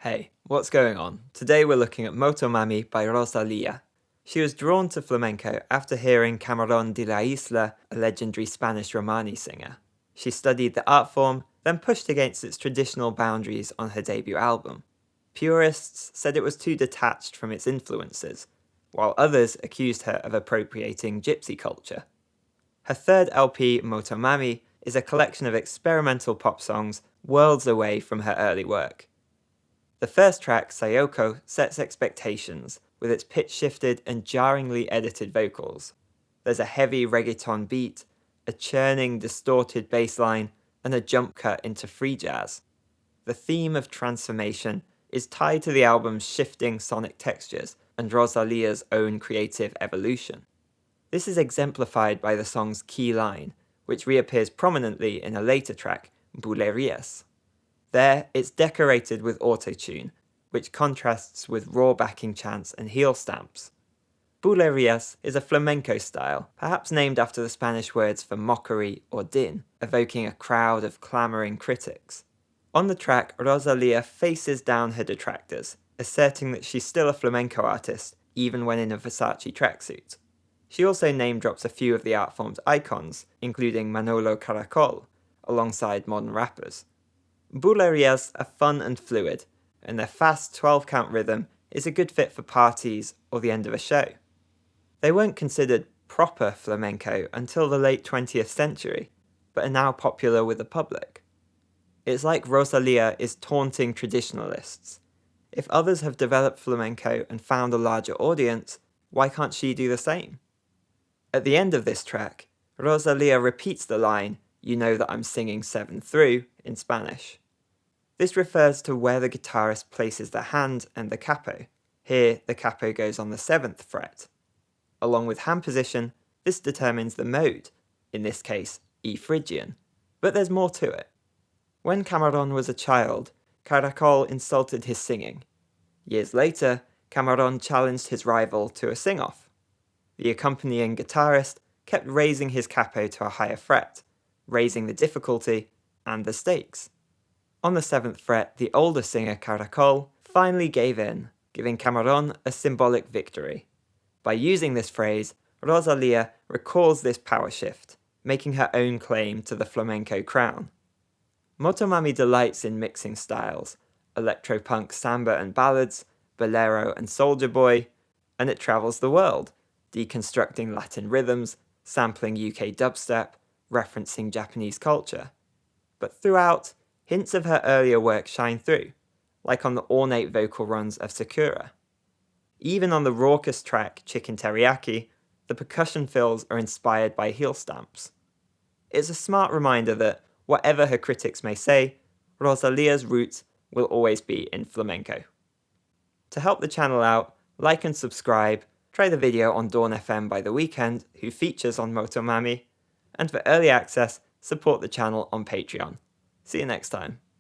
Hey, what's going on? Today we're looking at Motomami by Rosalía. She was drawn to flamenco after hearing Camarón de la Isla, a legendary Spanish Romani singer. She studied the art form, then pushed against its traditional boundaries on her debut album. Purists said it was too detached from its influences, while others accused her of appropriating gypsy culture. Her third LP, Motomami, is a collection of experimental pop songs worlds away from her early work. The first track, Segoe, sets expectations, with its pitch-shifted and jarringly edited vocals. There's a heavy reggaeton beat, a churning, distorted bass line, and a jump cut into free jazz. The theme of transformation is tied to the album's shifting sonic textures and Rosalía's own creative evolution. This is exemplified by the song's key line, which reappears prominently in a later track, Bulerías. There, it's decorated with autotune, which contrasts with raw backing chants and heel stamps. Bulerías is a flamenco style, perhaps named after the Spanish words for mockery or din, evoking a crowd of clamouring critics. On the track, Rosalía faces down her detractors, asserting that she's still a flamenco artist, even when in a Versace tracksuit. She also name-drops a few of the art form's icons, including Manolo Caracol, alongside modern rappers. Bulerías are fun and fluid, and their fast 12-count rhythm is a good fit for parties or the end of a show. They weren't considered proper flamenco until the late 20th century, but are now popular with the public. It's like Rosalía is taunting traditionalists. If others have developed flamenco and found a larger audience, why can't she do the same? At the end of this track, Rosalía repeats the line, "You know that I'm singing 7 through," in Spanish. This refers to where the guitarist places the hand and the capo. Here, the capo goes on the 7th fret. Along with hand position, this determines the mode, in this case, E Phrygian. But there's more to it. When Camarón was a child, Caracol insulted his singing. Years later, Camarón challenged his rival to a sing-off. The accompanying guitarist kept raising his capo to a higher fret, raising the difficulty and the stakes. On the 7th fret, the older singer Caracol finally gave in, giving Camarón a symbolic victory. By using this phrase, Rosalía recalls this power shift, making her own claim to the flamenco crown. Motomami delights in mixing styles, electropunk samba and ballads, bolero and soldier boy, and it travels the world, deconstructing Latin rhythms, sampling UK dubstep, referencing Japanese culture. But throughout, hints of her earlier work shine through, like on the ornate vocal runs of Sakura. Even on the raucous track Chicken Teriyaki, the percussion fills are inspired by heel stamps. It's a smart reminder that, whatever her critics may say, Rosalía's roots will always be in flamenco. To help the channel out, like and subscribe, try the video on Dawn FM by The Weeknd, who features on Motomami, and for early access, support the channel on Patreon. See you next time.